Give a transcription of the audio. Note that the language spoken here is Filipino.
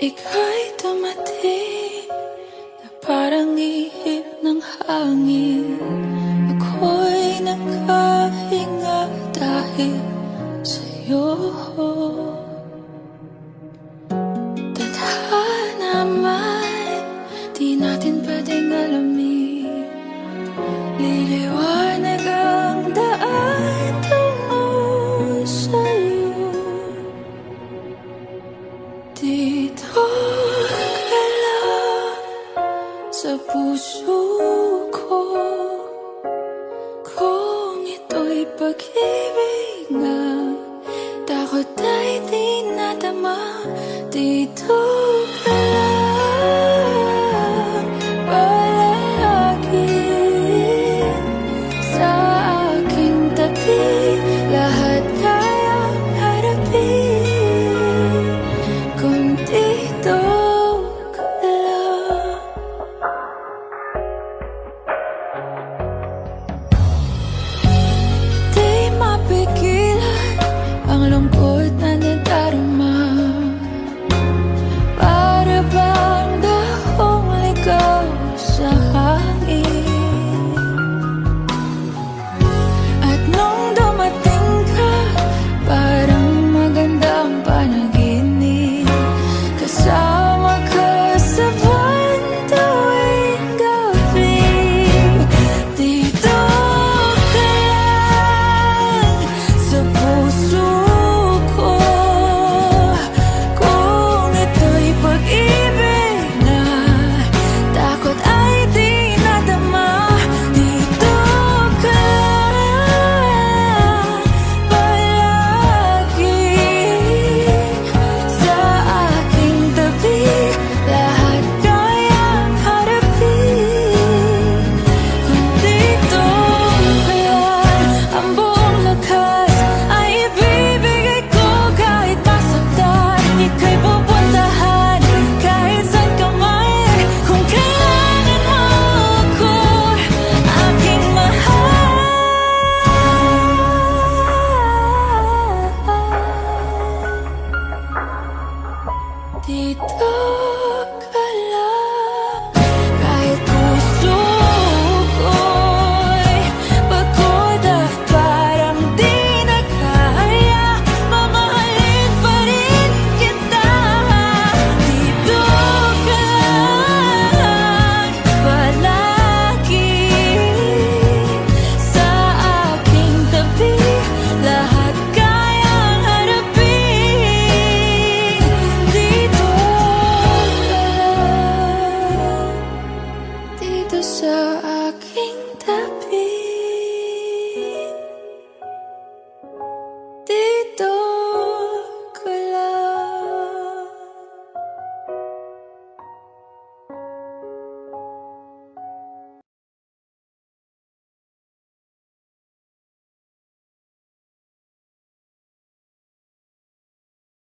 Ika'y dumating na parang ihip ng hangin. Ako'y nakahinga dahil sa'yo. Tadhana man, di natin pwedeng alamin. Liliwanag ang daan tungo sa'yo. Dito ka lang sa puso ko. Kung ito'y pag-ibig nga, takot ay di nadama. Dito ka lang palagi sa aking tabi. Lahat kayang harapin kung dito ka lang. Di mapigilan ang lungkot na nadarama. Para bang dahong ligaw sa hangin. At nung dumating ka, parang magandang panaginip. Kasama ka sa buwan tuwing gabi. Dito ka lang sa puso ko. Kung ito'y pag-ibig na, takot ay di nadama. Dito ka lang palagi sa aking tabi. Lahat kayang harapin kung dito ka lang. Ang buong lakas ay ibibigay ko kahit masaktan. Ika'y pupuntahan kahit saan ka man. Kung kailangan mo ako, aking mahal. Dito